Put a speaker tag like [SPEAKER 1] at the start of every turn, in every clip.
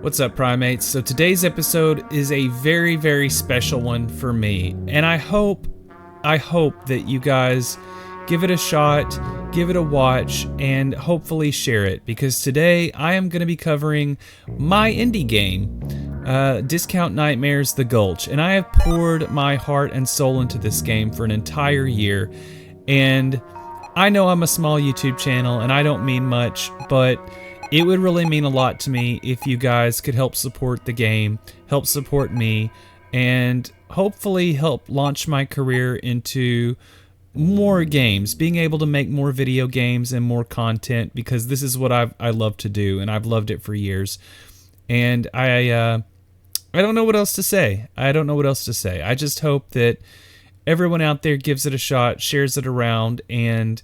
[SPEAKER 1] What's up, primates? So today's episode is a very, very special one for me, and I hope that you guys give it a shot, give it a watch, and hopefully share it, because today I am going to be covering my indie game, Discount Nightmares: The Gulch, and I have poured my heart and soul into this game for an entire year, and I know I'm a small YouTube channel and I don't mean much, but it would really mean a lot to me if you guys could help support the game, help support me, and hopefully help launch my career into more games, being able to make more video games and more content, because this is what I love to do, and I've loved it for years. And I don't know what else to say. I just hope that everyone out there gives it a shot, shares it around, and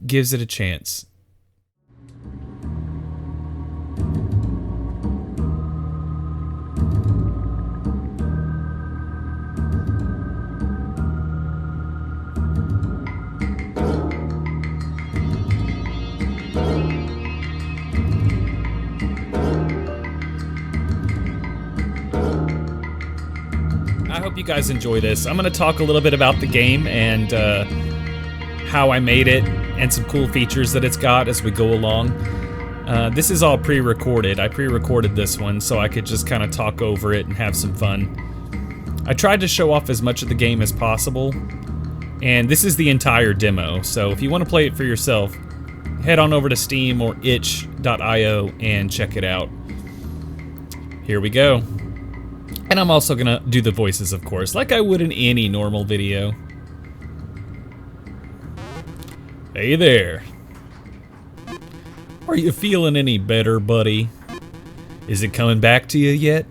[SPEAKER 1] gives it a chance. I hope you guys enjoy this. I'm going to talk a little bit about the game and how I made it and some cool features that it's got as we go along. This is all pre-recorded. I pre-recorded this one so I could just kind of talk over it and have some fun. I tried to show off as much of the game as possible, and this is the entire demo. So if you want to play it for yourself, head on over to Steam or itch.io and check it out. Here we go. And I'm also gonna do the voices, of course, like I would in any normal video. Hey there. Are you feeling any better, buddy? Is it coming back to you yet?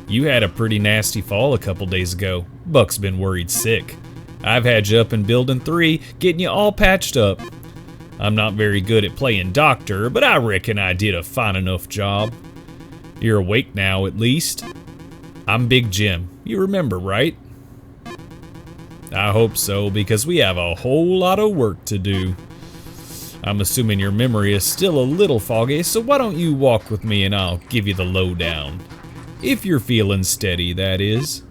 [SPEAKER 1] You had a pretty nasty fall a couple days ago. Buck's been worried sick. I've had you up in Building 3, getting you all patched up. I'm not very good at playing doctor, but I reckon I did a fine enough job. You're awake now, at least. I'm Big Jim. You remember, right? I hope so, because we have a whole lot of work to do. I'm assuming your memory is still a little foggy, so why don't you walk with me and I'll give you the lowdown. If you're feeling steady, that is.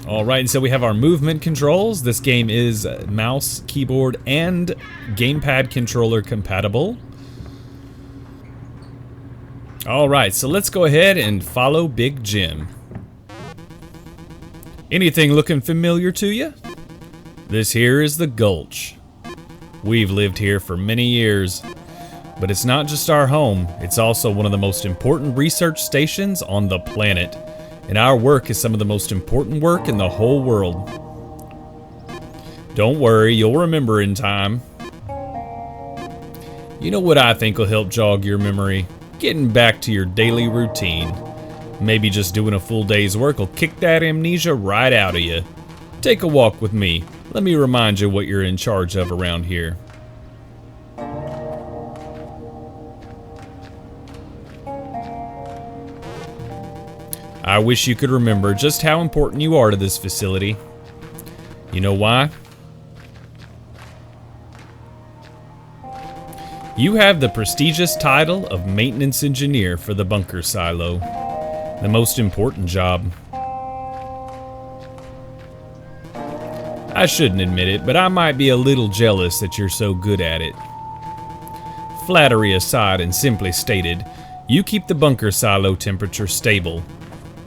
[SPEAKER 1] Alright, so we have our movement controls. This game is mouse, keyboard, and gamepad controller compatible. Alright, so let's go ahead and follow Big Jim. Anything looking familiar to you? This here is the Gulch. We've lived here for many years, but it's not just our home, it's also one of the most important research stations on the planet, and our work is some of the most important work in the whole world. Don't worry, you'll remember in time. You know what I think will help jog your memory? Getting back to your daily routine. Maybe just doing a full day's work will kick that amnesia right out of you. Take a walk with me. Let me remind you what you're in charge of around here. I wish you could remember just how important you are to this facility. You know why? You have the prestigious title of Maintenance Engineer for the bunker silo. The most important job. I shouldn't admit it, but I might be a little jealous that you're so good at it. Flattery aside and simply stated, you keep the bunker silo temperature stable.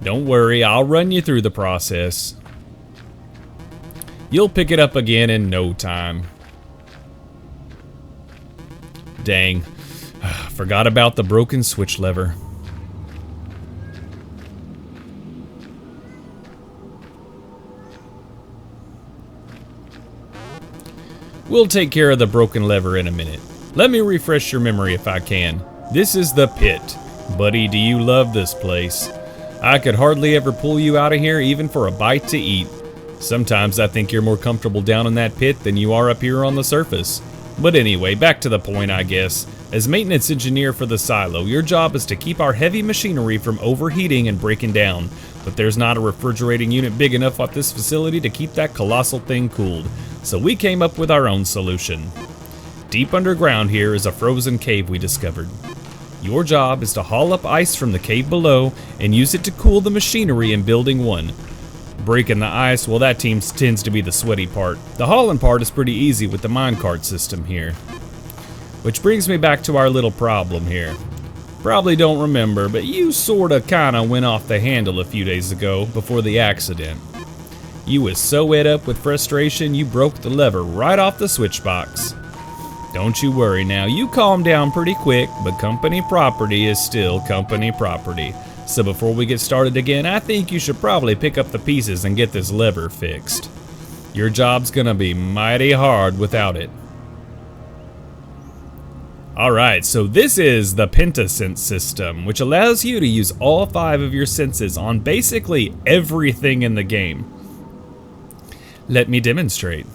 [SPEAKER 1] Don't worry, I'll run you through the process. You'll pick it up again in no time. Dang, forgot about the broken switch lever. We'll take care of the broken lever in a minute. Let me refresh your memory if I can. This is the pit. Buddy, do you love this place? I could hardly ever pull you out of here even for a bite to eat. Sometimes I think you're more comfortable down in that pit than you are up here on the surface. But anyway, back to the point, I guess. As maintenance engineer for the silo, your job is to keep our heavy machinery from overheating and breaking down. But there's not a refrigerating unit big enough at this facility to keep that colossal thing cooled. So we came up with our own solution. Deep underground here is a frozen cave we discovered. Your job is to haul up ice from the cave below and use it to cool the machinery in Building 1. Breaking the ice, well, that tends to be the sweaty part. The hauling part is pretty easy with the minecart system here. Which brings me back to our little problem here. Probably don't remember, but you sorta kinda went off the handle a few days ago before the accident. You was so ed up with frustration you broke the lever right off the switch box. Don't you worry now, you calm down pretty quick, but company property is still company property. So before we get started again, I think you should probably pick up the pieces and get this lever fixed. Your job's gonna be mighty hard without it. Alright, so this is the Pentasense system, which allows you to use all 5 of your senses on basically everything in the game. Let me demonstrate.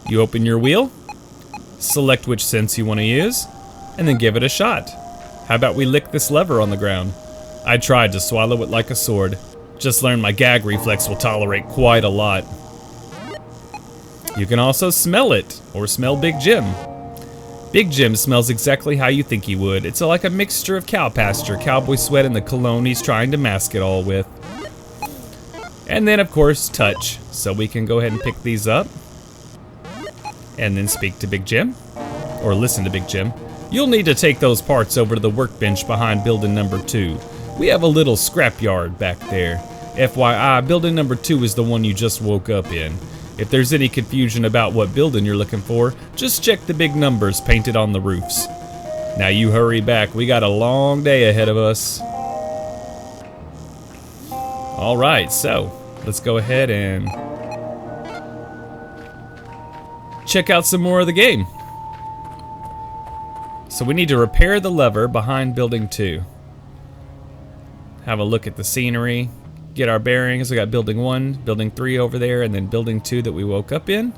[SPEAKER 1] You open your wheel, select which sense you want to use, and then give it a shot. How about we lick this lever on the ground? I tried to swallow it like a sword. Just learned my gag reflex will tolerate quite a lot. You can also smell it, or smell Big Jim. Big Jim smells exactly how you think he would. It's like a mixture of cow pasture, cowboy sweat, and the cologne he's trying to mask it all with. And then, of course, touch. So we can go ahead and pick these up. And then speak to Big Jim. Or listen to Big Jim. You'll need to take those parts over to the workbench behind building number 2. We have a little scrapyard back there. FYI, building number 2 is the one you just woke up in. If there's any confusion about what building you're looking for, just check the big numbers painted on the roofs. Now you hurry back, we got a long day ahead of us. Alright, so let's go ahead and check out some more of the game. So we need to repair the lever behind building 2. Have a look at the scenery, get our bearings. We got building 1, building 3 over there, and then building 2 that we woke up in.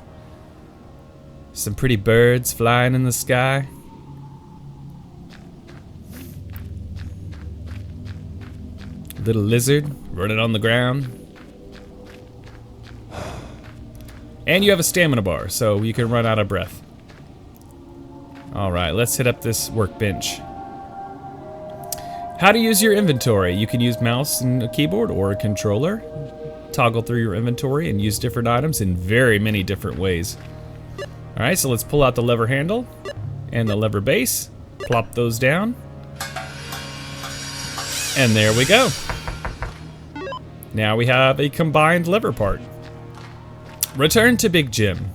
[SPEAKER 1] Some pretty birds flying in the sky. Little lizard running on the ground. And you have a stamina bar, so you can run out of breath. Alright, let's hit up this workbench. How to use your inventory. You can use mouse and a keyboard or a controller. Toggle through your inventory and use different items in very many different ways. Alright, so let's pull out the lever handle and the lever base. Plop those down. And there we go. Now we have a combined lever part. Return to Big Jim.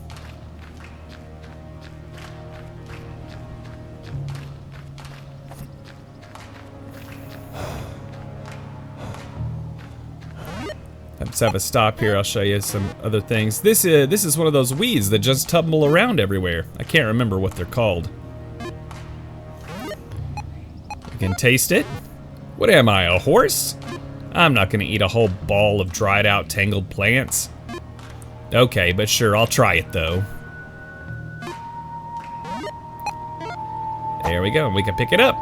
[SPEAKER 1] Let's have a stop here. I'll show you some other things. This is one of those weeds that just tumble around everywhere. I can't remember what they're called. You can taste it. What am I, a horse? I'm not gonna eat a whole ball of dried out tangled plants. Okay, but sure, I'll try it though. There we go, we can pick it up.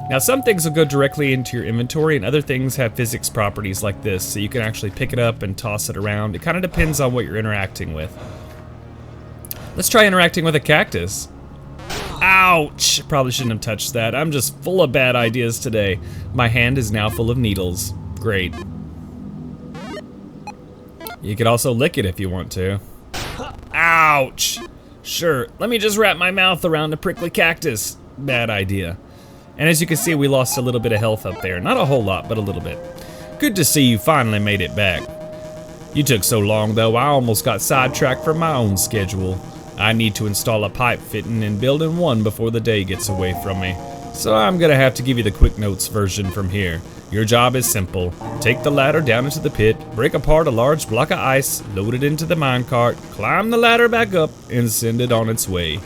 [SPEAKER 1] Now some things will go directly into your inventory and other things have physics properties like this, so you can actually pick it up and toss it around. It kind of depends on what you're interacting with. Let's try interacting with a cactus. Ouch! Probably shouldn't have touched that. I'm just full of bad ideas today. My hand is now full of needles. Great. You could also lick it if you want to. Ouch! Sure, let me just wrap my mouth around a prickly cactus. Bad idea. And as you can see, we lost a little bit of health up there. Not a whole lot, but a little bit. Good to see you finally made it back. You took so long though, I almost got sidetracked from my own schedule. I need to install a pipe fitting in building 1 before the day gets away from me. So I'm gonna have to give you the quick notes version from here. Your job is simple. Take the ladder down into the pit, break apart a large block of ice, load it into the minecart, climb the ladder back up, and send it on its way.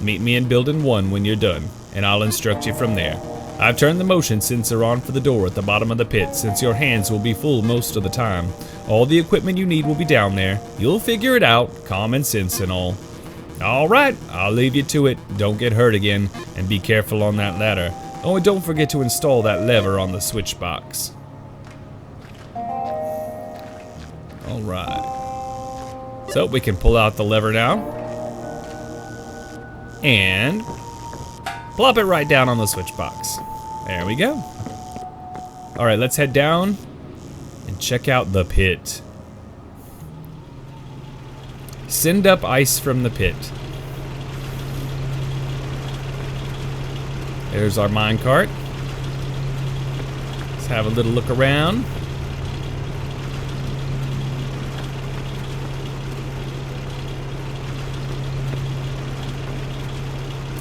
[SPEAKER 1] Meet me in building 1 when you're done, and I'll instruct you from there. I've turned the motion sensor on for the door at the bottom of the pit since your hands will be full most of the time. All the equipment you need will be down there. You'll figure it out, common sense and all. Alright, I'll leave you to it. Don't get hurt again, and be careful on that ladder. Oh, and don't forget to install that lever on the switch box. Alright. So we can pull out the lever now. And plop it right down on the switch box. There we go. All right, let's head down and check out the pit. Send up ice from the pit. There's our minecart. Let's have a little look around.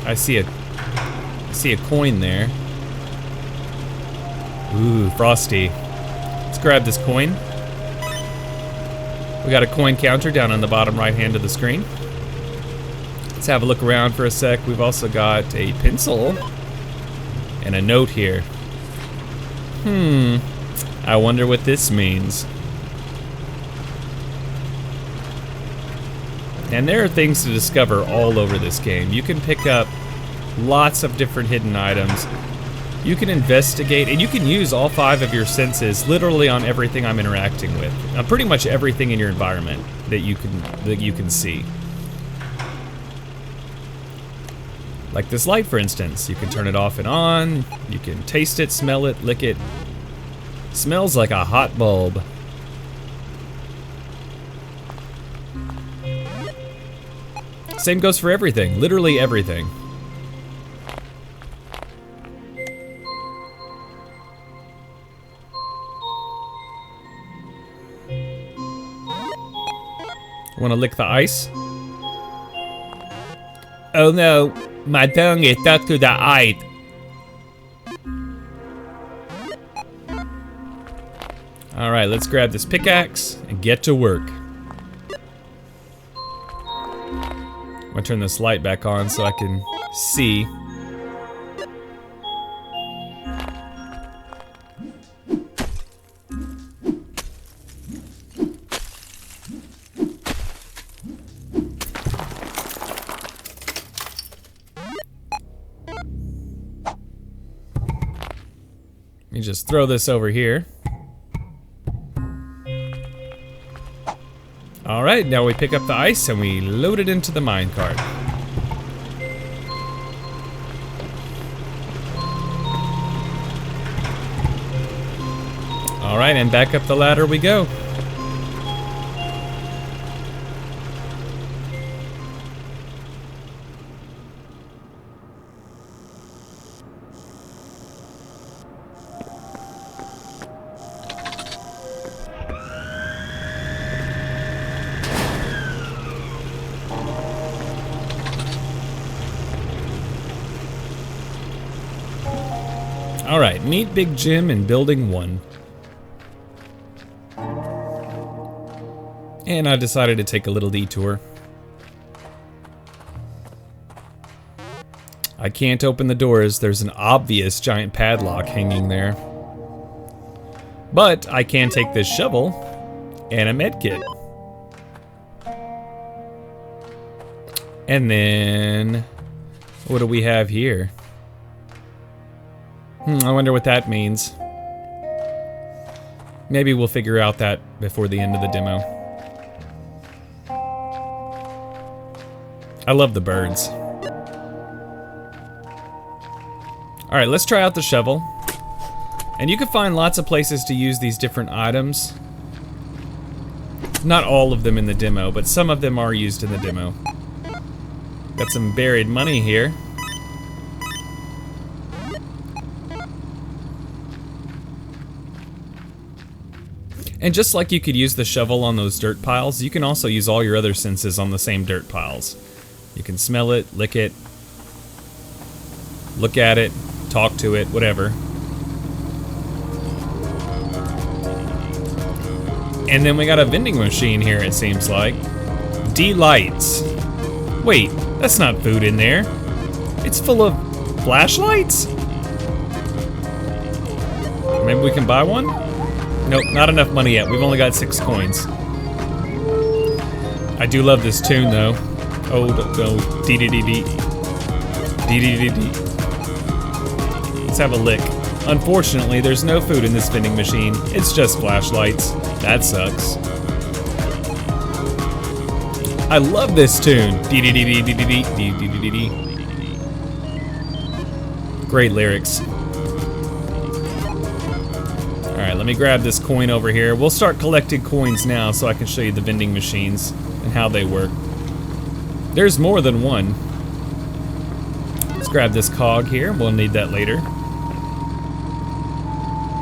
[SPEAKER 1] I see a coin there. Ooh, frosty. Let's grab this coin. We got a coin counter down on the bottom right hand of the screen. Let's have a look around for a sec. We've also got a pencil and a note here. I wonder what this means. And there are things to discover all over this game. You can pick up lots of different hidden items. You can investigate, and you can use all 5 of your senses literally on everything I'm interacting with. Pretty much everything in your environment that you can see. Like this light, for instance. You can turn it off and on. You can taste it, smell it, lick it. Smells like a hot bulb. Same goes for everything, literally everything. Want to lick the ice? Oh no, my tongue is stuck to the ice. All right, let's grab this pickaxe and get to work. I'm gonna turn this light back on so I can see. Let me just throw this over here. All right, now we pick up the ice and we load it into the minecart. All right, and back up the ladder we go. All right, meet Big Jim in Building 1. And I decided to take a little detour. I can't open the doors. There's an obvious giant padlock hanging there. But I can take this shovel and a med kit. And then, what do we have here? I wonder what that means. Maybe we'll figure out that before the end of the demo. I love the birds. All right, let's try out the shovel. And you can find lots of places to use these different items. Not all of them in the demo, but some of them are used in the demo. Got some buried money here. And just like you could use the shovel on those dirt piles, you can also use all your other senses on the same dirt piles. You can smell it, lick it, look at it, talk to it, whatever. And then we got a vending machine here, it seems like. Delights. Wait, that's not food in there. It's full of flashlights? Maybe we can buy one? Nope, not enough money yet. We've only got 6 coins. I do love this tune though. Oh, no, dee-dee-dee-dee. Dee-dee-dee-dee. Let's have a lick. Unfortunately, there's no food in this vending machine. It's just flashlights. That sucks. I love this tune. Great lyrics. Alright, let me grab this coin over here. We'll start collecting coins now so I can show you the vending machines and how they work. There's more than one. Let's grab this cog here. We'll need that later.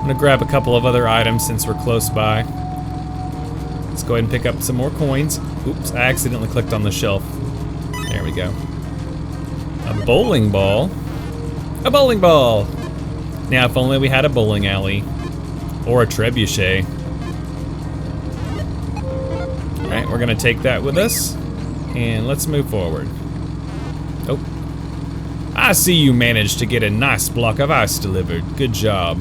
[SPEAKER 1] I'm gonna grab a couple of other items since we're close by. Let's go ahead and pick up some more coins. Oops, I accidentally clicked on the shelf. There we go. A bowling ball. A bowling ball! Now, if only we had a bowling alley. Or a trebuchet. Alright, we're gonna take that with us. And let's move forward. Oh. I see you managed to get a nice block of ice delivered. Good job.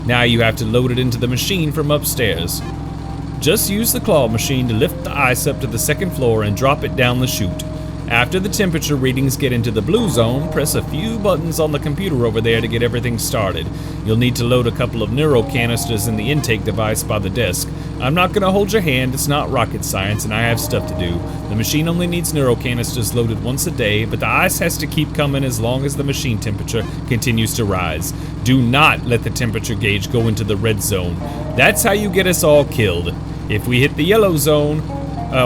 [SPEAKER 1] Now you have to load it into the machine from upstairs. Just use the claw machine to lift the ice up to the second floor and drop it down the chute. After the temperature readings get into the blue zone, press a few buttons on the computer over there to get everything started. You'll need to load a couple of neuro canisters in the intake device by the desk. I'm not going to hold your hand, it's not rocket science, and I have stuff to do. The machine only needs neuro canisters loaded once a day, but the ice has to keep coming as long as the machine temperature continues to rise. Do not let the temperature gauge go into the red zone. That's how you get us all killed. If we hit the yellow zone,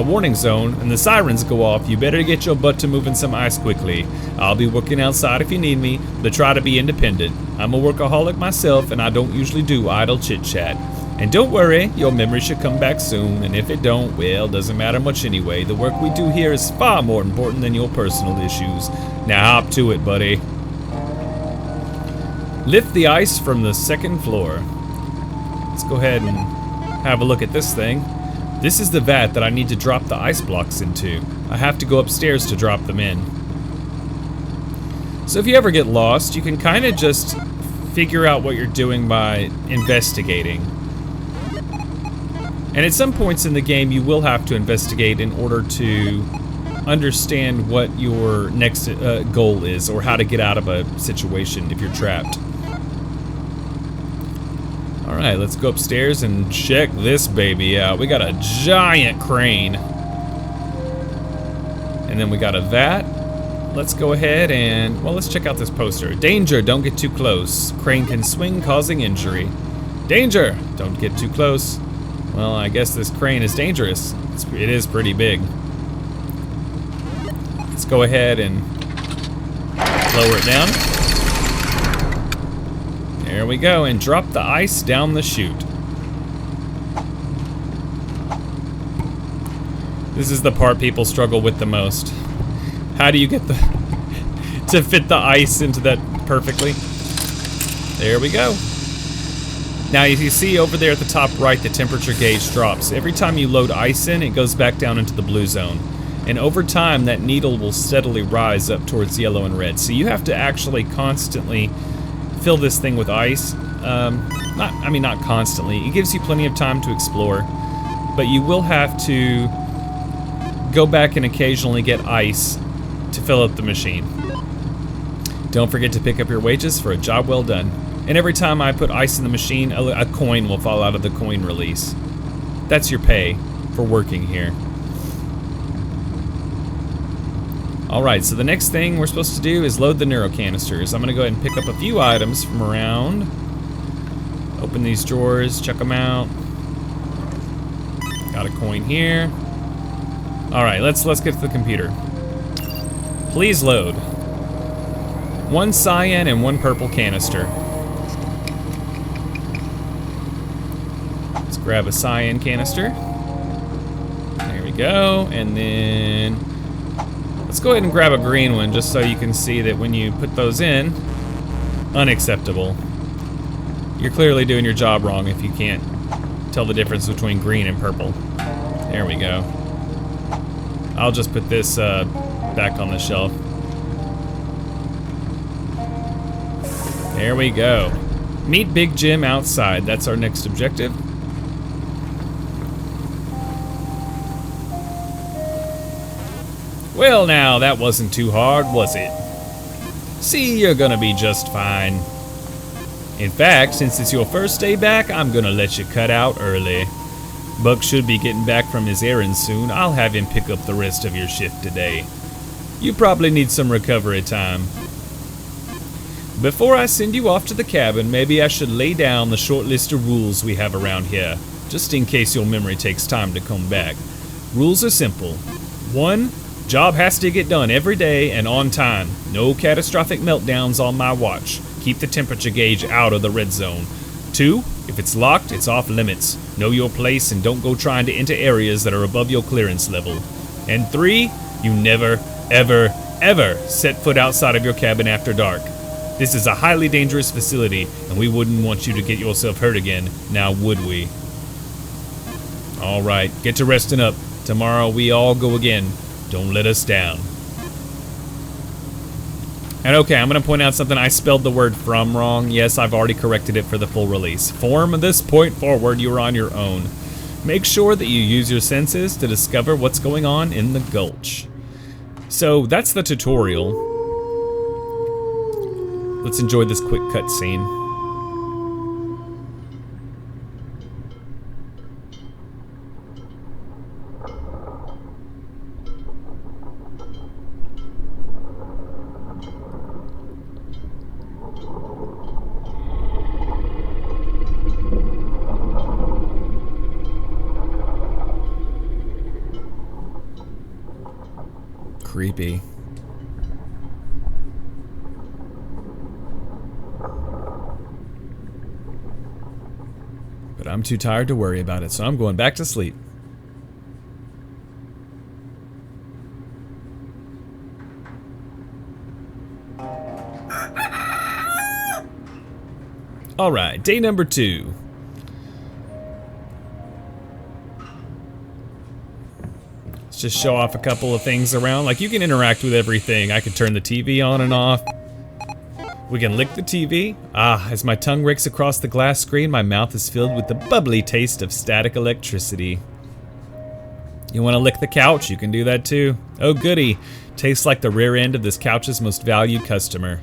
[SPEAKER 1] warning zone, and the sirens go off, you better get your butt to moving some ice quickly. I'll be working outside if you need me, but try to be independent. I'm a workaholic myself, and I don't usually do idle chit-chat. And don't worry, your memory should come back soon, and if it don't, well, doesn't matter much anyway. The work we do here is far more important than your personal issues. Now hop to it, buddy. Lift the ice from the second floor. Let's go ahead and have a look at this thing. This is the vat that I need to drop the ice blocks into. I have to go upstairs to drop them in. So if you ever get lost, you can kind of just figure out what you're doing by investigating. And at some points in the game, you will have to investigate in order to understand what your next goal is, or how to get out of a situation if you're trapped. Alright, let's go upstairs and check this baby out. We got a giant crane. And then we got a vat. Let's go ahead and, well, let's check out this poster. Danger, don't get too close. Crane can swing, causing injury. Danger, don't get too close. Well, I guess this crane is dangerous. It is pretty big. Let's go ahead and lower it down. There we go, and drop the ice down the chute. This is the part people struggle with the most. How do you get to fit the ice into that perfectly? There we go. Now, if you see over there at the top right, the temperature gauge drops. Every time you load ice in, it goes back down into the blue zone. And over time, that needle will steadily rise up towards yellow and red. So you have to actually constantly fill this thing with ice. Not constantly. It gives you plenty of time to explore, but you will have to go back and occasionally get ice to fill up the machine. Don't forget to pick up your wages for a job well done. And every time I put ice in the machine, a coin will fall out of the coin release. That's your pay for working here. Alright, so the next thing we're supposed to do is load the neuro canisters. I'm going to go ahead and pick up a few items from around. Open these drawers, check them out. Got a coin here. Alright, let's get to the computer. Please load. 1 cyan and 1 purple canister. Let's grab a cyan canister. There we go, and then let's go ahead and grab a green one just so you can see that when you put those in, unacceptable. You're clearly doing your job wrong if you can't tell the difference between green and purple. There we go. I'll just put this back on the shelf. There we go. Meet Big Jim outside. That's our next objective. Well now, that wasn't too hard, was it? See, you're gonna be just fine. In fact, since it's your first day back, I'm gonna let you cut out early. Buck should be getting back from his errand soon. I'll have him pick up the rest of your shift today. You probably need some recovery time. Before I send you off to the cabin, maybe I should lay down the short list of rules we have around here, just in case your memory takes time to come back. Rules are simple. 1. Job has to get done every day and on time. No catastrophic meltdowns on my watch. Keep the temperature gauge out of the red zone. 2. If it's locked, it's off limits. Know your place and don't go trying to enter areas that are above your clearance level. And 3. You never, ever, ever set foot outside of your cabin after dark. This is a highly dangerous facility, and we wouldn't want you to get yourself hurt again, now would we? Alright, get to resting up. Tomorrow we all go again. Don't let us down. And okay, I'm going to point out something. I spelled the word from wrong. Yes, I've already corrected it for the full release. From this point forward, you're on your own. Make sure that you use your senses to discover what's going on in the Gulch. So that's the tutorial. Let's enjoy this quick cutscene. Creepy. But I'm too tired to worry about it, so I'm going back to sleep. Alright, day number 2. Let's just show off a couple of things around. Like, you can interact with everything. I can turn the TV on and off. We can lick the TV. As my tongue rakes across the glass screen, my mouth is filled with the bubbly taste of static electricity. You want to lick the couch? You can do that too. Oh goody, tastes like the rear end of this couch's most valued customer.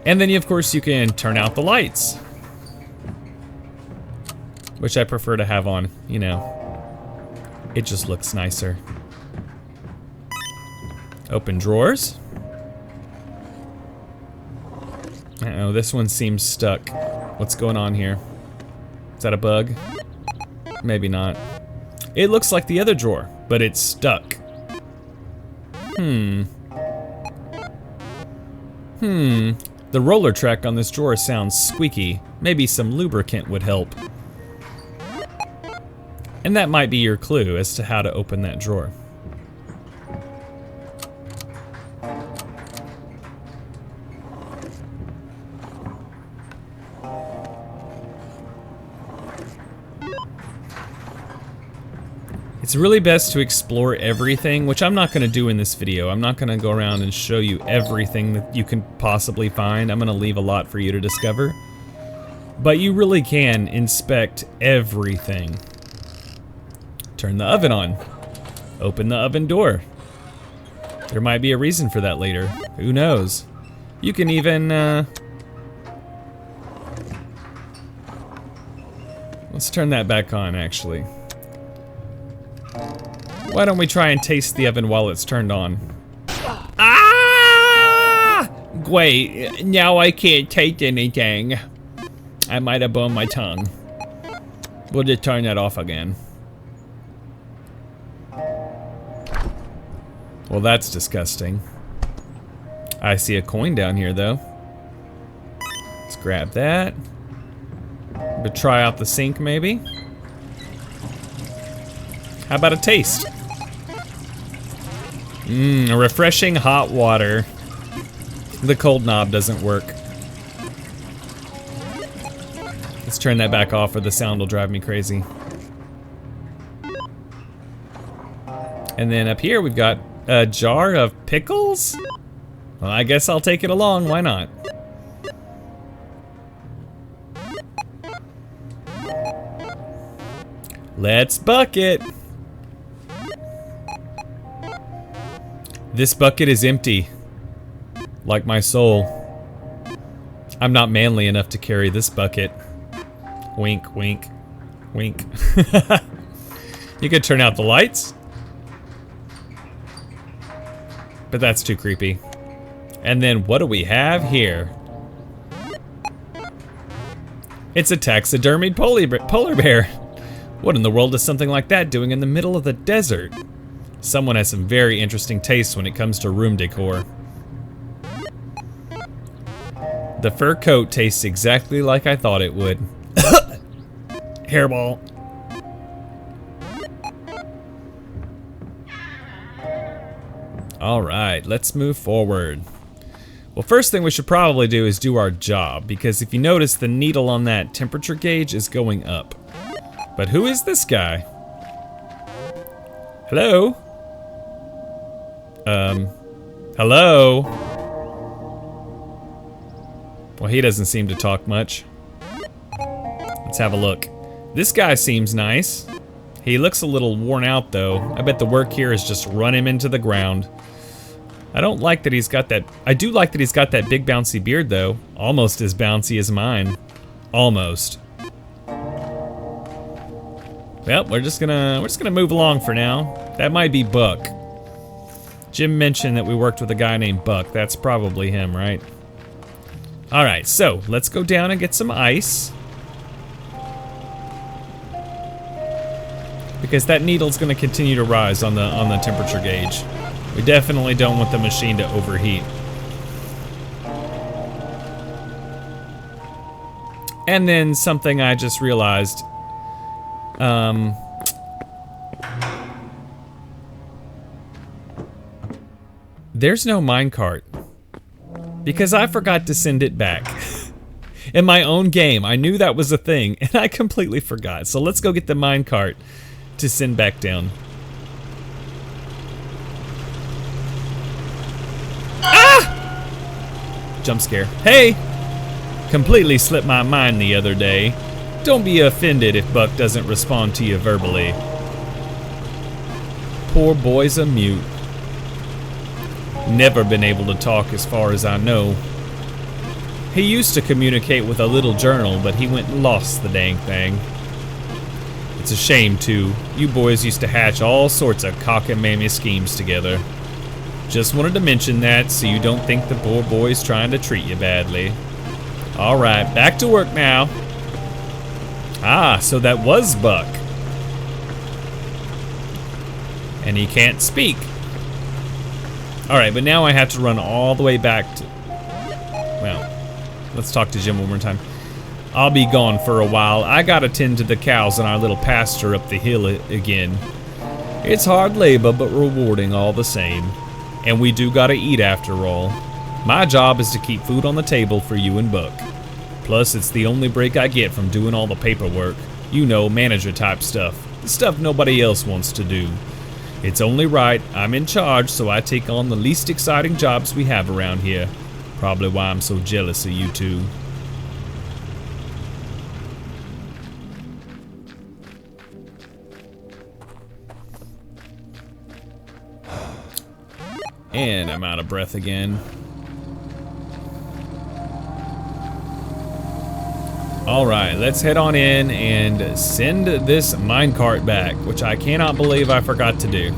[SPEAKER 1] And then of course you can turn out the lights, which I prefer to have on, you know. It just looks nicer. Open drawers. Uh-oh, this one seems stuck. What's going on here? Is that a bug? Maybe not. It looks like the other drawer, but it's stuck. The roller track on this drawer sounds squeaky. Maybe some lubricant would help. And that might be your clue as to how to open that drawer. It's really best to explore everything, which I'm not going to do in this video. I'm not going to go around and show you everything that you can possibly find. I'm going to leave a lot for you to discover. But you really can inspect everything. Turn the oven on. Open the oven door. There might be a reason for that later. Who knows? You can even, let's turn that back on, actually. Why don't we try and taste the oven while it's turned on? Ah! Wait, now I can't taste anything. I might have burned my tongue. We'll just turn that off again. Well, that's disgusting. I see a coin down here, though. Let's grab that. But try out the sink, maybe? How about a taste? A refreshing hot water. The cold knob doesn't work. Let's turn that back off or the sound will drive me crazy. And then up here we've got a jar of pickles? Well, I guess I'll take it along, why not? Let's bucket! This bucket is empty. Like my soul. I'm not manly enough to carry this bucket. Wink, wink, wink. You could turn out the lights. But that's too creepy. And then what do we have here? It's a taxidermied polar bear. What in the world is something like that doing in the middle of the desert? Someone has some very interesting tastes when it comes to room decor. The fur coat tastes exactly like I thought it would. Hairball. All right, let's move forward. Well, first thing we should probably do is do our job, because if you notice, the needle on that temperature gauge is going up. But who is this guy? Hello? Hello? Well, he doesn't seem to talk much. Let's have a look. This guy seems nice. He looks a little worn out, though. I bet the work here is just run him into the ground. I don't like that he's got that. I do like that he's got that big bouncy beard, though. Almost as bouncy as mine. Almost. Well, we're just gonna move along for now. That might be Buck. Jim mentioned that we worked with a guy named Buck. That's probably him, right? All right, so let's go down and get some ice. Because that needle's gonna continue to rise on the temperature gauge. We definitely don't want the machine to overheat. And then something I just realized. There's no minecart. Because I forgot to send it back. In my own game, I knew that was a thing, and I completely forgot. So let's go get the minecart to send back down. Jump scare. Hey! Completely slipped my mind the other day. Don't be offended if Buck doesn't respond to you verbally. Poor boy's a mute. Never been able to talk as far as I know. He used to communicate with a little journal, but he went and lost the dang thing. It's a shame, too. You boys used to hatch all sorts of cockamamie schemes together. Just wanted to mention that so you don't think the poor boy's trying to treat you badly. Alright, back to work now. Ah, so that was Buck. And he can't speak. Alright, but now I have to run all the way back to... Well, let's talk to Jim one more time. I'll be gone for a while. I gotta tend to the cows in our little pasture up the hill again. It's hard labor, but rewarding all the same. And we do gotta eat after all. My job is to keep food on the table for you and Buck. Plus, it's the only break I get from doing all the paperwork. You know, manager type stuff. The stuff nobody else wants to do. It's only right. I'm in charge, so I take on the least exciting jobs we have around here. Probably why I'm so jealous of you two. And I'm out of breath again. Alright, let's head on in and send this minecart back, which I cannot believe I forgot to do.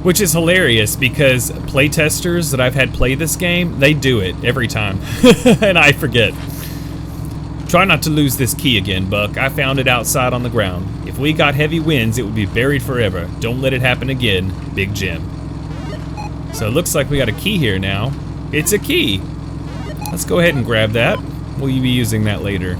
[SPEAKER 1] Which is hilarious because playtesters that I've had play this game, they do it every time. And I forget. Try not to lose this key again, Buck. I found it outside on the ground. If we got heavy winds, it would be buried forever. Don't let it happen again, Big Jim. So it looks like we got a key here now. It's a key. Let's go ahead and grab that. Will you be using that later?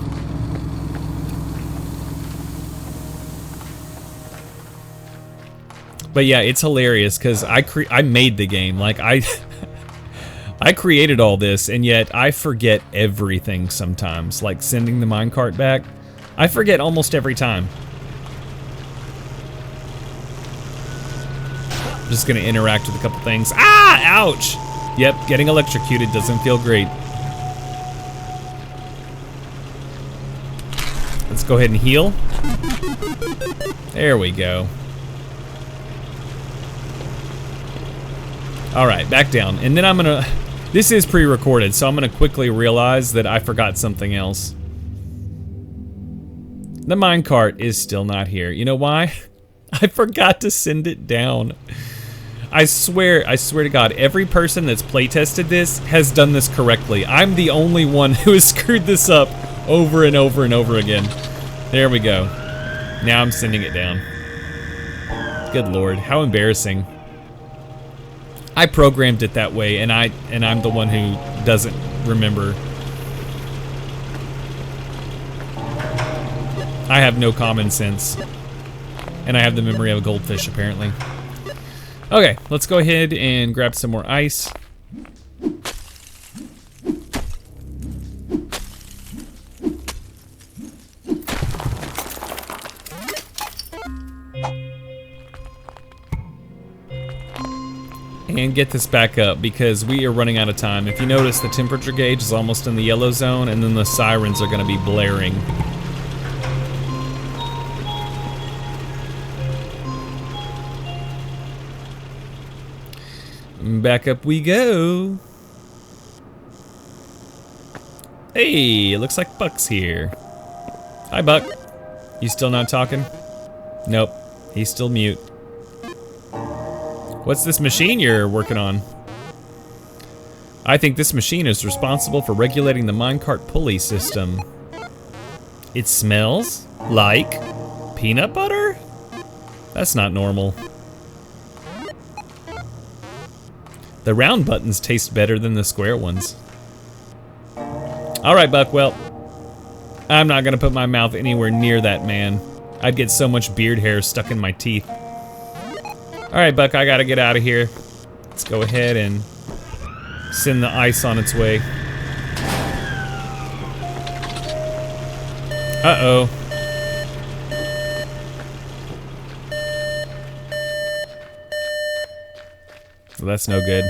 [SPEAKER 1] But yeah, it's hilarious because I made the game. Like I created all this, and yet I forget everything sometimes. Like sending the minecart back, I forget almost every time. I'm just gonna interact with a couple things. Ah, ouch! Yep, getting electrocuted doesn't feel great. Let's go ahead and heal. There we go. All right, back down. And then I'm gonna, this is pre-recorded, so I'm gonna quickly realize that I forgot something else. The minecart is still not here. You know why? I forgot to send it down. I swear to God, every person that's playtested this has done this correctly. I'm the only one who has screwed this up over and over and over again. There we go. Now I'm sending it down. Good Lord, how embarrassing. I programmed it that way, and I'm the one who doesn't remember. I have no common sense. And I have the memory of a goldfish, apparently. Okay, let's go ahead and grab some more ice. And get this back up because we are running out of time. If you notice, the temperature gauge is almost in the yellow zone, and then the sirens are going to be blaring. Back up we go. Hey, it looks like Buck's here. Hi, Buck. You still not talking? Nope, he's still mute. What's this machine you're working on? I think this machine is responsible for regulating the minecart pulley system. It smells like peanut butter? That's not normal. The round buttons taste better than the square ones. All right, Buck, well, I'm not gonna put my mouth anywhere near that man. I'd get so much beard hair stuck in my teeth. All right, Buck, I gotta get out of here. Let's go ahead and send the ice on its way. Uh-oh. Well, that's no good.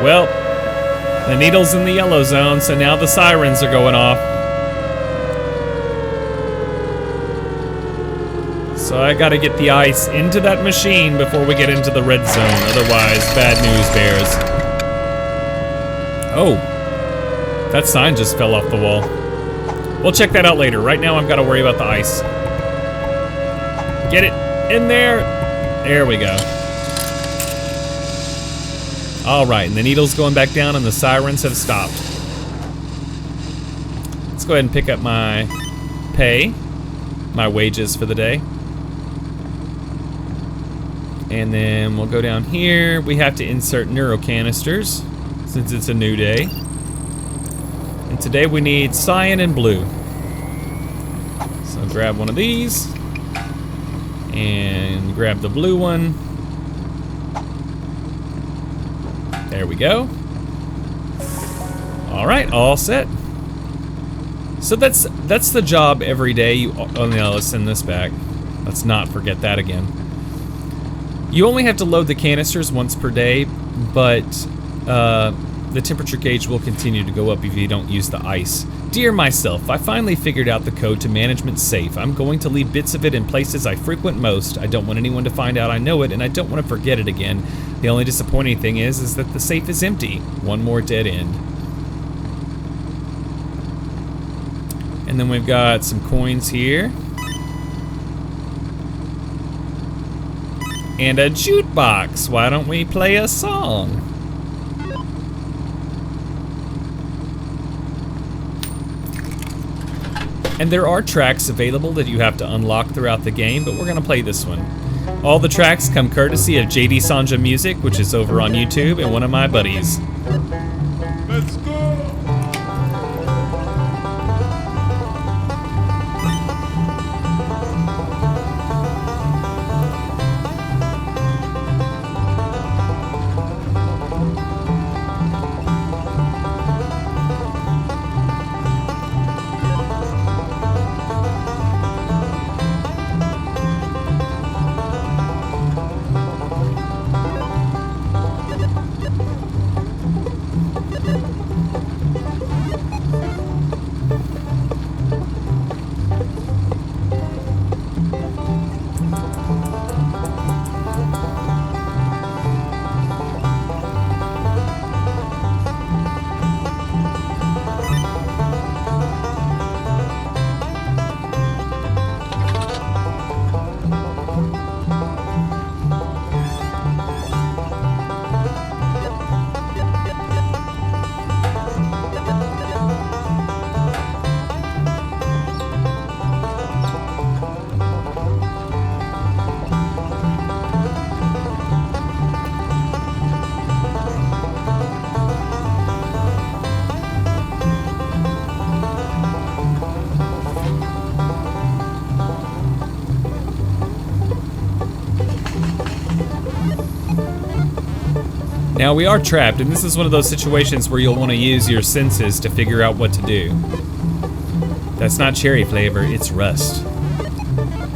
[SPEAKER 1] Well, the needle's in the yellow zone, so now the sirens are going off. So I gotta get the ice into that machine before we get into the red zone, otherwise bad news bears. Oh, that sign just fell off the wall. We'll check that out later. Right now I've gotta worry about the ice. Get it in there. There we go. All right, and the needle's going back down and the sirens have stopped. Let's go ahead and pick up my pay, my wages for the day. And then we'll go down here. We have to insert neuro canisters since it's a new day. And today we need cyan and blue. So grab one of these and grab the blue one. There we go. All right, all set. So that's the job every day. Oh no, let's send this back. Let's not forget that again. You only have to load the canisters once per day, but the temperature gauge will continue to go up if you don't use the ice. Dear myself, I finally figured out the code to management safe. I'm going to leave bits of it in places I frequent most. I don't want anyone to find out I know it, and I don't want to forget it again. The only disappointing thing is that the safe is empty. One more dead end. And then we've got some coins here. And a jukebox. Why don't we play a song? And there are tracks available that you have to unlock throughout the game, but we're gonna play this one. All the tracks come courtesy of JD Sanja Music, which is over on YouTube, and one of my buddies.
[SPEAKER 2] Let's go!
[SPEAKER 1] Now we are trapped, and this is one of those situations where you'll want to use your senses to figure out what to do. That's not cherry flavor, it's rust.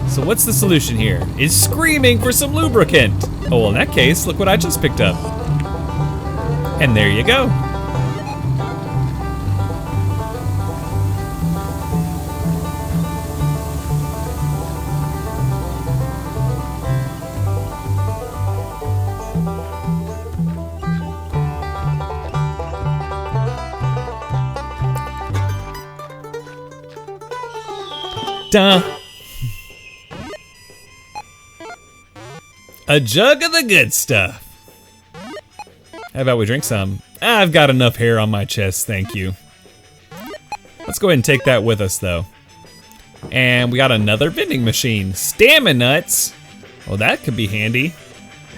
[SPEAKER 1] So what's the solution here? It's screaming for some lubricant. Oh, well, in that case, look what I just picked up. And there you go. Duh. A jug of the good stuff. How about we drink some? I've got enough hair on my chest, thank you. Let's go ahead and take that with us, though. And we got another vending machine. Stamina-nuts. Oh, that could be handy.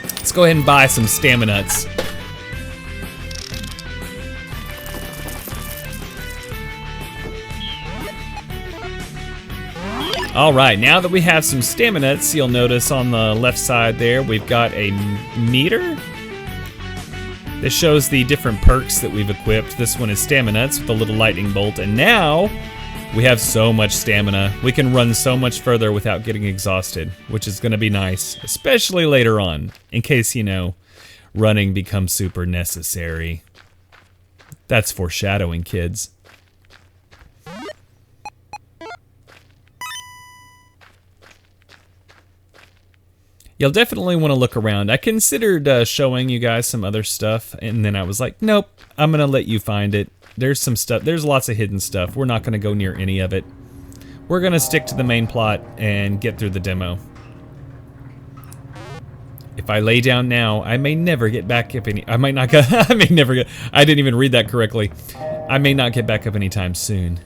[SPEAKER 1] Let's go ahead and buy some Stamina-nuts. All right, now that we have some Stamina-nuts, you'll notice on the left side there, we've got a meter. This shows the different perks that we've equipped. This one is Stamina-nuts with a little lightning bolt, and now we have so much stamina. We can run so much further without getting exhausted, which is gonna be nice, especially later on, in case, you know, running becomes super necessary. That's foreshadowing, kids. You'll definitely want to look around. I considered showing you guys some other stuff, and then I was like, nope, I'm gonna let you find it. There's some stuff, there's lots of hidden stuff. We're not gonna go near any of it. We're gonna stick to the main plot and get through the demo. If I lay down now, I may never get back up any, I might not get, I may never get, I didn't even read that correctly. I may not get back up anytime soon.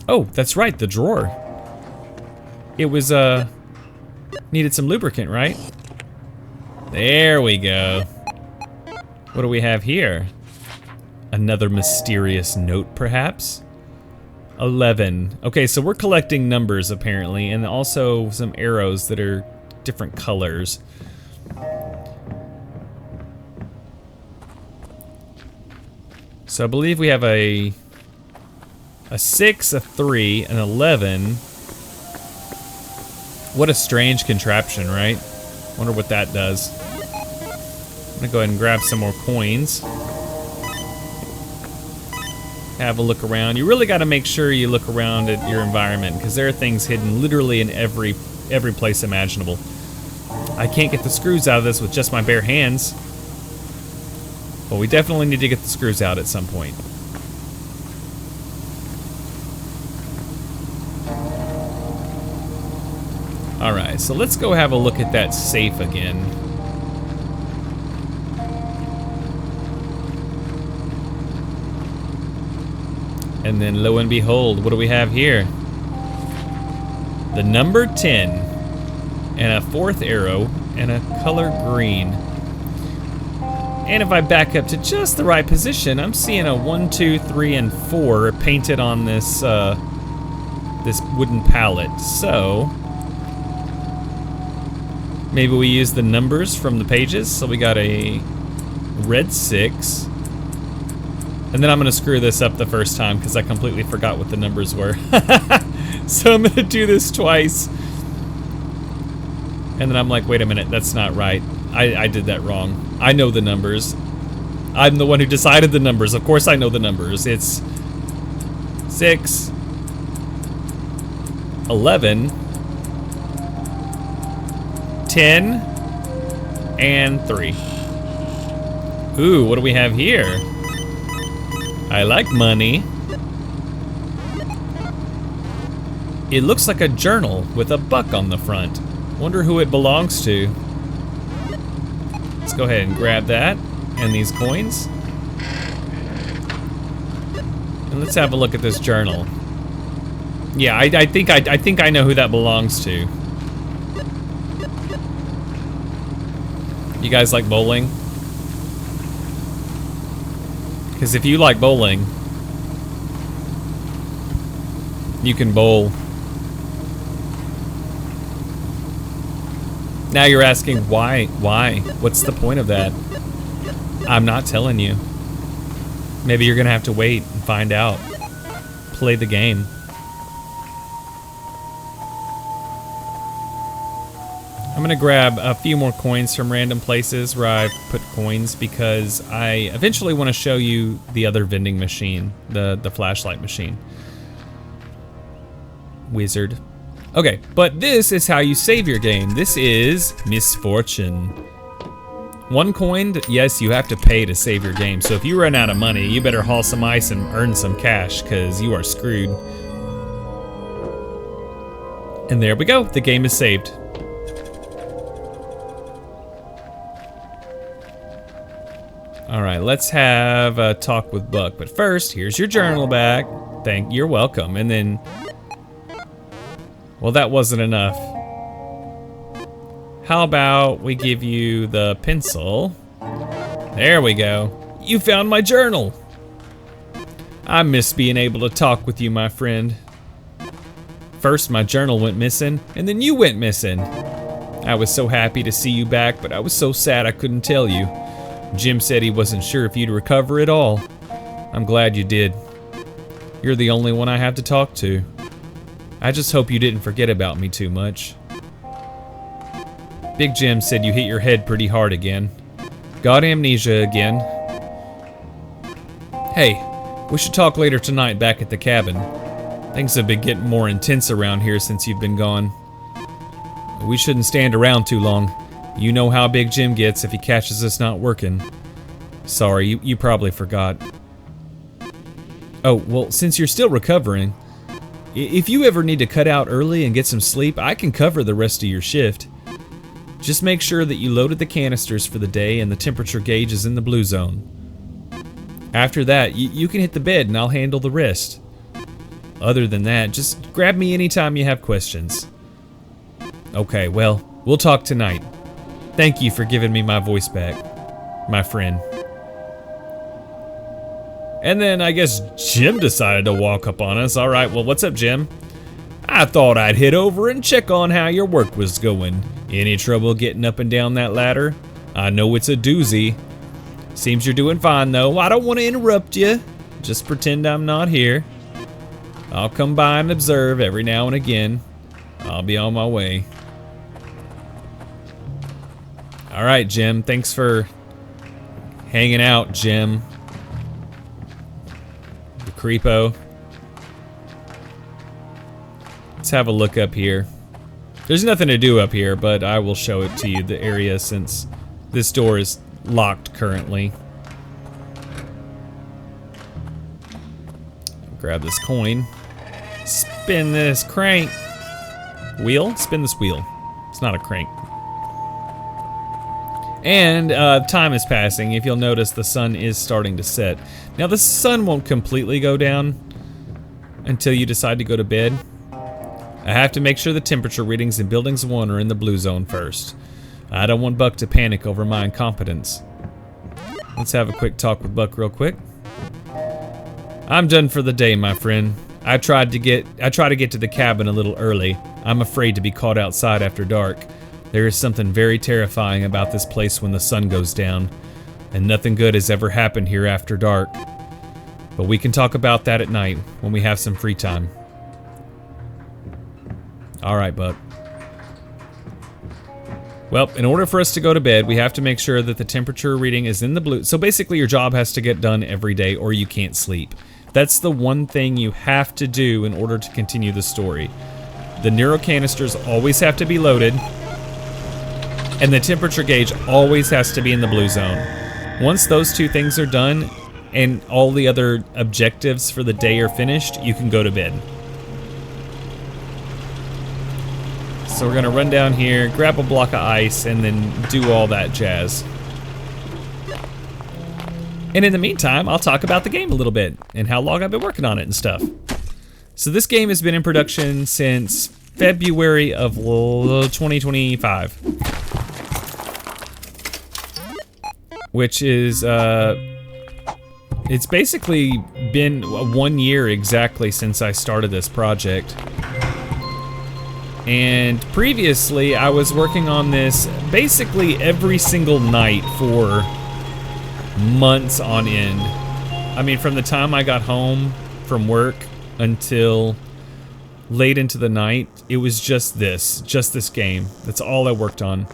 [SPEAKER 1] Oh, that's right, the drawer. It was, needed some lubricant, right? There we go. What do we have here? Another mysterious note, perhaps? 11. Okay, so we're collecting numbers, apparently, and also some arrows that are different colors. So I believe we have a 6, a 3, an 11. What a strange contraption, right? Wonder what that does. I'm gonna go ahead and grab some more coins. Have a look around. You really gotta make sure you look around at your environment, because there are things hidden literally in every place imaginable. I can't get the screws out of this with just my bare hands. But we definitely need to get the screws out at some point. Alright, so let's go have a look at that safe again. And then lo and behold, what do we have here? The number 10, and a 4th arrow, and a color green. And if I back up to just the right position, I'm seeing a 1, 2, 3, and 4 painted on this this wooden pallet. So maybe we use the numbers from the pages. So we got a red 6. And then I'm gonna screw this up the first time because I completely forgot what the numbers were. So I'm gonna do this twice. And then I'm like, wait a minute, that's not right. I did that wrong. I know the numbers. I'm the one who decided the numbers. Of course I know the numbers. It's 6, 11, 10, and 3. Ooh, what do we have here? I like money. It looks like a journal with a buck on the front. Wonder who it belongs to. Let's go ahead and grab that and these coins. And let's have a look at this journal. Yeah, I think I know who that belongs to. You guys like bowling? Because if you like bowling, you can bowl. Now you're asking why? Why? What's the point of that? I'm not telling you. Maybe you're gonna have to wait and find out. Play the game. I'm gonna grab a few more coins from random places where I've put coins because I eventually want to show you the other vending machine, the flashlight machine. Wizard. Okay, but this is how you save your game. This is Misfortune. 1 coin, yes, you have to pay to save your game. So if you run out of money, you better haul some ice and earn some cash, because you are screwed. And there we go, the game is saved. All right, let's have a talk with Buck. But first, here's your journal back. You're welcome. And then, well, that wasn't enough. How about we give you the pencil? There we go. You found my journal. I miss being able to talk with you, my friend. First, my journal went missing, and then you went missing. I was so happy to see you back, but I was so sad I couldn't tell you. Jim said he wasn't sure if you'd recover at all. I'm glad you did. You're the only one I have to talk to. I just hope you didn't forget about me too much. Big Jim said you hit your head pretty hard again. Got amnesia again. Hey, we should talk later tonight back at the cabin. Things have been getting more intense around here since you've been gone. We shouldn't stand around too long. You know how Big Jim gets if he catches us not working. Sorry, you probably forgot. Oh, well, since you're still recovering, if you ever need to cut out early and get some sleep, I can cover the rest of your shift. Just make sure that you loaded the canisters for the day and the temperature gauge is in the blue zone. After that, you can hit the bed and I'll handle the rest. Other than that, just grab me anytime you have questions. Okay, well, we'll talk tonight. Thank you for giving me my voice back, my friend. And then I guess Jim decided to walk up on us. All right, well, what's up, Jim? I thought I'd hit over and check on how your work was going. Any trouble getting up and down that ladder? I know it's a doozy. Seems you're doing fine, though. I don't want to interrupt you. Just pretend I'm not here. I'll come by and observe every now and again. I'll be on my way. All right, Jim. Thanks for hanging out, Jim. The creepo. Let's have a look up here. There's nothing to do up here, but I will show it to you, the area, since this door is locked currently. Grab this coin. Spin this crank. Wheel? Spin this wheel. It's not a crank. And time is passing. If you'll notice, the sun is starting to set. Now, the sun won't completely go down until you decide to go to bed. I have to make sure the temperature readings in buildings 1 are in the blue zone first. I don't want Buck to panic over my incompetence. Let's have a quick talk with Buck real quick. I'm done for the day, my friend. I try to get to the cabin a little early. I'm afraid to be caught outside after dark. There is something very terrifying about this place when the sun goes down, and nothing good has ever happened here after dark. But we can talk about that at night when we have some free time. All right, Buck. Well, in order for us to go to bed, we have to make sure that the temperature reading is in the blue. So basically your job has to get done every day or you can't sleep. That's the one thing you have to do in order to continue the story. The neuro canisters always have to be loaded, and the temperature gauge always has to be in the blue zone. Once those two things are done and all the other objectives for the day are finished, you can go to bed. So we're gonna run down here, grab a block of ice, and then do all that jazz. And in the meantime, I'll talk about the game a little bit and how long I've been working on it and stuff. So this game has been in production since February of 2025. Which is, it's basically been 1 year exactly since I started this project. And previously, I was working on this basically every single night for months on end. I mean, from the time I got home from work until late into the night, it was just this game. That's all I worked on.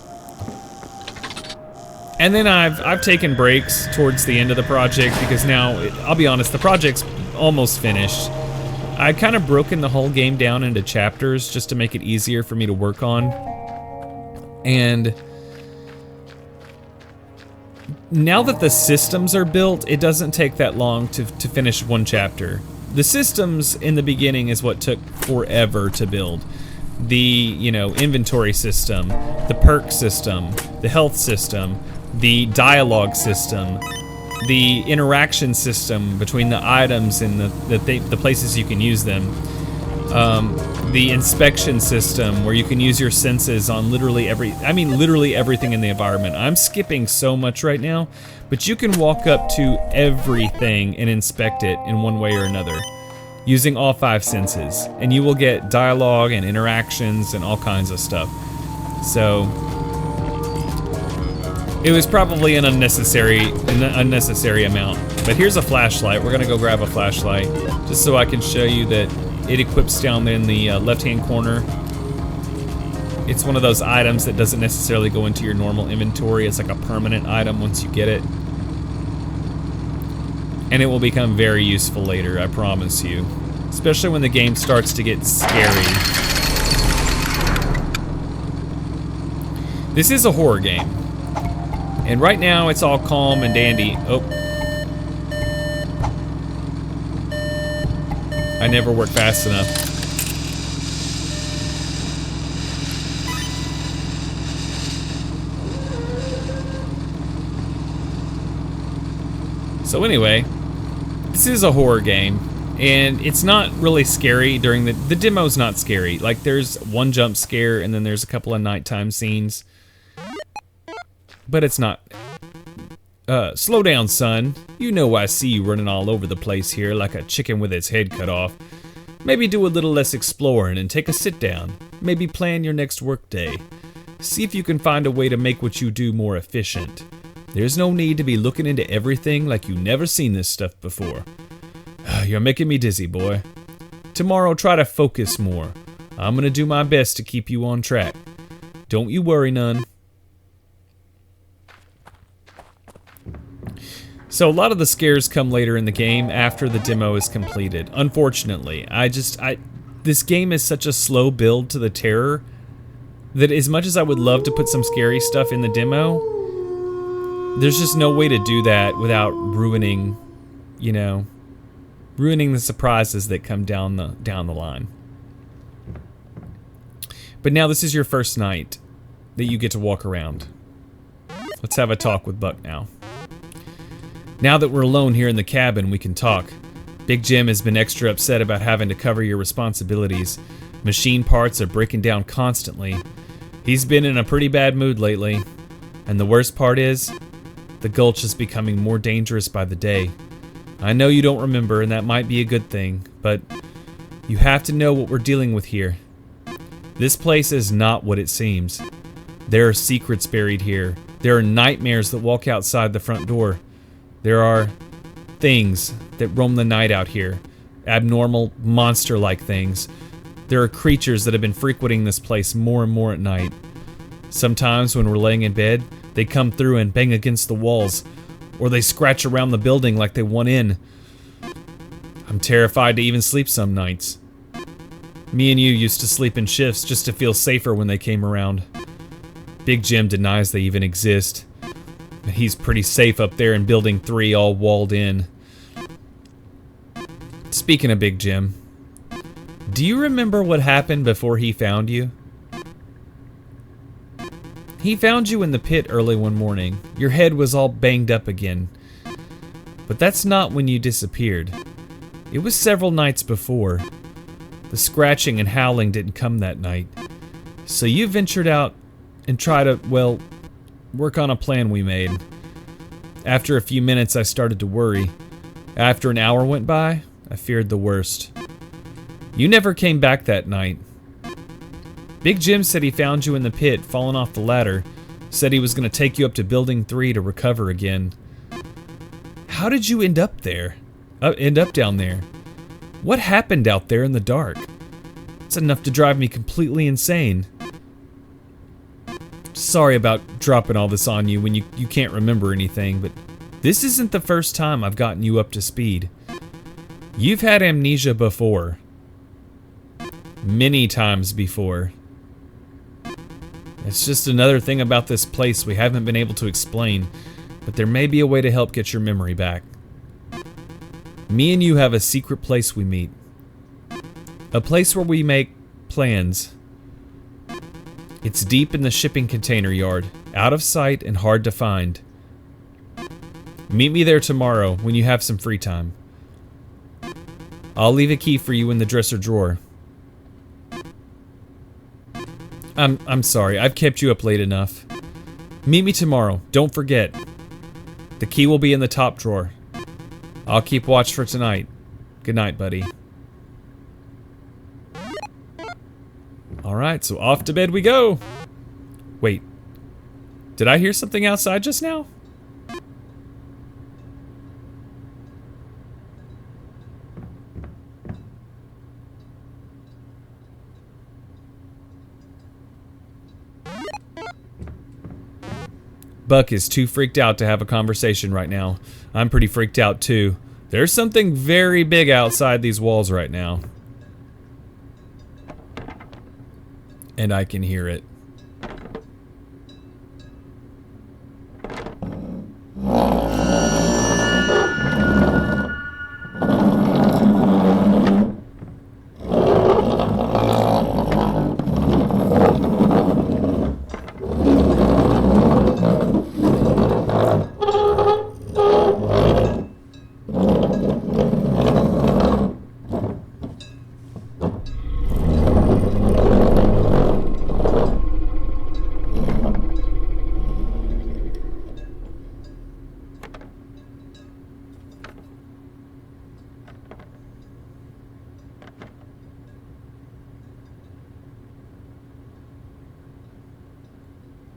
[SPEAKER 1] And then I've taken breaks towards the end of the project because now, I'll be honest, the project's almost finished. I've kind of broken the whole game down into chapters just to make it easier for me to work on. And now that the systems are built, it doesn't take that long to finish one chapter. The systems in the beginning is what took forever to build. The, inventory system, the perk system, the health system, the dialogue system, the interaction system between the items and the places you can use them, the inspection system where you can use your senses on literally everything in the environment. I'm skipping so much right now, but you can walk up to everything and inspect it in one way or another using all 5 senses, and you will get dialogue and interactions and all kinds of stuff. So it was probably an unnecessary amount. But here's a flashlight. We're gonna go grab a flashlight just so I can show you that it equips down there in the left-hand corner. It's one of those items that doesn't necessarily go into your normal inventory. It's like a permanent item once you get it. And it will become very useful later, I promise you. Especially when the game starts to get scary. This is a horror game. And right now, it's all calm and dandy. Oh. I never work fast enough. So anyway, this is a horror game. And it's not really scary during the demo's not scary. Like, there's one jump scare, and then there's a couple of nighttime scenes. But it's not. Slow down, son. You know I see you running all over the place here like a chicken with its head cut off. Maybe do a little less exploring and take a sit down. Maybe plan your next work day. See if you can find a way to make what you do more efficient. There's no need to be looking into everything like you never seen this stuff before. You're making me dizzy, boy. Tomorrow try to focus more. I'm gonna do my best to keep you on track. Don't you worry none. So a lot of the scares come later in the game after the demo is completed. Unfortunately, this game is such a slow build to the terror that as much as I would love to put some scary stuff in the demo, there's just no way to do that without ruining the surprises that come down the line. But now this is your first night that you get to walk around. Let's have a talk with Buck now. Now that we're alone here in the cabin, we can talk. Big Jim has been extra upset about having to cover your responsibilities. Machine parts are breaking down constantly. He's been in a pretty bad mood lately. And the worst part is, the Gulch is becoming more dangerous by the day. I know you don't remember, and that might be a good thing, but you have to know what we're dealing with here. This place is not what it seems. There are secrets buried here. There are nightmares that walk outside the front door. There are things that roam the night out here. Abnormal, monster-like things. There are creatures that have been frequenting this place more and more at night. Sometimes when we're laying in bed, they come through and bang against the walls, or they scratch around the building like they want in. I'm terrified to even sleep some nights. Me and you used to sleep in shifts just to feel safer when they came around. Big Jim denies they even exist. He's pretty safe up there in Building 3, all walled in. Speaking of Big Jim, do you remember what happened before he found you? He found you in the pit early one morning. Your head was all banged up again. But that's not when you disappeared. It was several nights before. The scratching and howling didn't come that night. So you ventured out and tried to, well, work on a plan we made. After a few minutes, I started to worry. After an hour went by, I feared the worst. You never came back that night. Big Jim said he found you in the pit, falling off the ladder. Said he was going to take you up to Building 3 to recover again. How did you end up there? End up down there? What happened out there in the dark? It's enough to drive me completely insane. Sorry about dropping all this on you when you can't remember anything, but this isn't the first time I've gotten you up to speed. You've had amnesia before. Many times before. It's just another thing about this place we haven't been able to explain, but there may be a way to help get your memory back. Me and you have a secret place we meet. A place where we make plans. It's deep in the shipping container yard, out of sight and hard to find. Meet me there tomorrow when you have some free time. I'll leave a key for you in the dresser drawer. I'm sorry, I've kept you up late enough. Meet me tomorrow, don't forget. The key will be in the top drawer. I'll keep watch for tonight. Good night, buddy. Alright, so off to bed we go. Wait, did I hear something outside just now? Buck is too freaked out to have a conversation right now. I'm pretty freaked out too. There's something very big outside these walls right now. And I can hear it.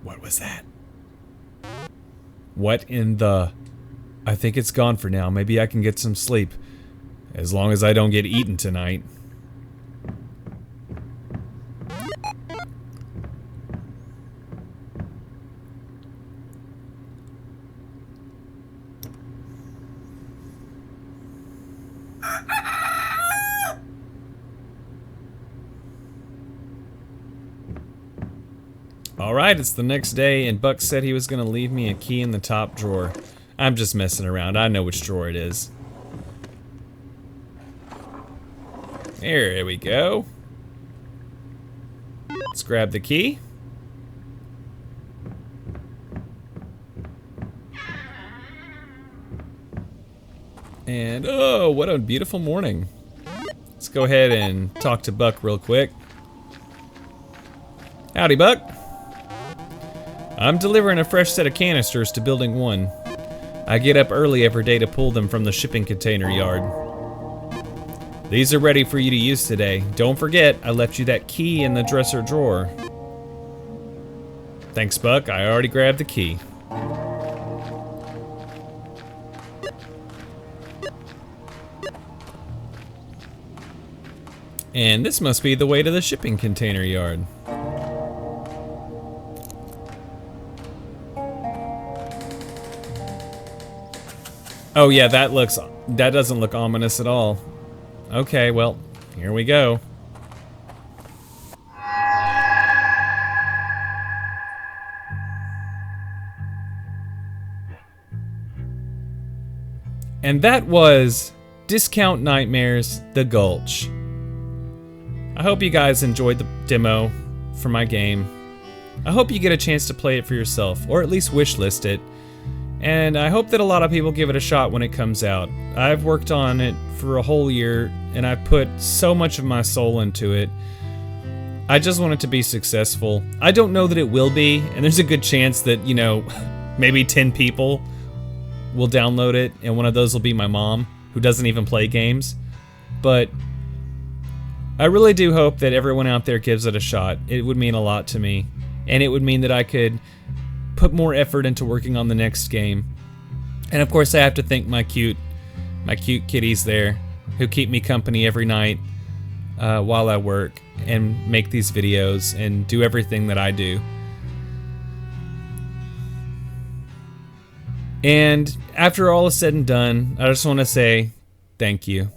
[SPEAKER 1] What was that? What in the... I think it's gone for now. Maybe I can get some sleep. As long as I don't get eaten tonight. Alright, it's the next day, and Buck said he was going to leave me a key in the top drawer. I'm just messing around. I know which drawer it is. There we go. Let's grab the key. And, oh, what a beautiful morning. Let's go ahead and talk to Buck real quick. Howdy, Buck. I'm delivering a fresh set of canisters to Building 1. I get up early every day to pull them from the shipping container yard. These are ready for you to use today. Don't forget, I left you that key in the dresser drawer. Thanks, Buck. I already grabbed the key. And this must be the way to the shipping container yard. Oh yeah, that doesn't look ominous at all. Okay, well, here we go. And that was Discount Nightmares: The Gulch. I hope you guys enjoyed the demo for my game. I hope you get a chance to play it for yourself, or at least wishlist it. And I hope that a lot of people give it a shot when it comes out. I've worked on it for a whole year, and I've put so much of my soul into it. I just want it to be successful. I don't know that it will be, and there's a good chance that, you know, maybe 10 people will download it, and one of those will be my mom, who doesn't even play games. But I really do hope that everyone out there gives it a shot. It would mean a lot to me, and it would mean that I could put more effort into working on the next game. And of course, I have to thank my cute kitties there, who keep me company every night while I work and make these videos and do everything that I do. And after all is said and done, I just want to say thank you.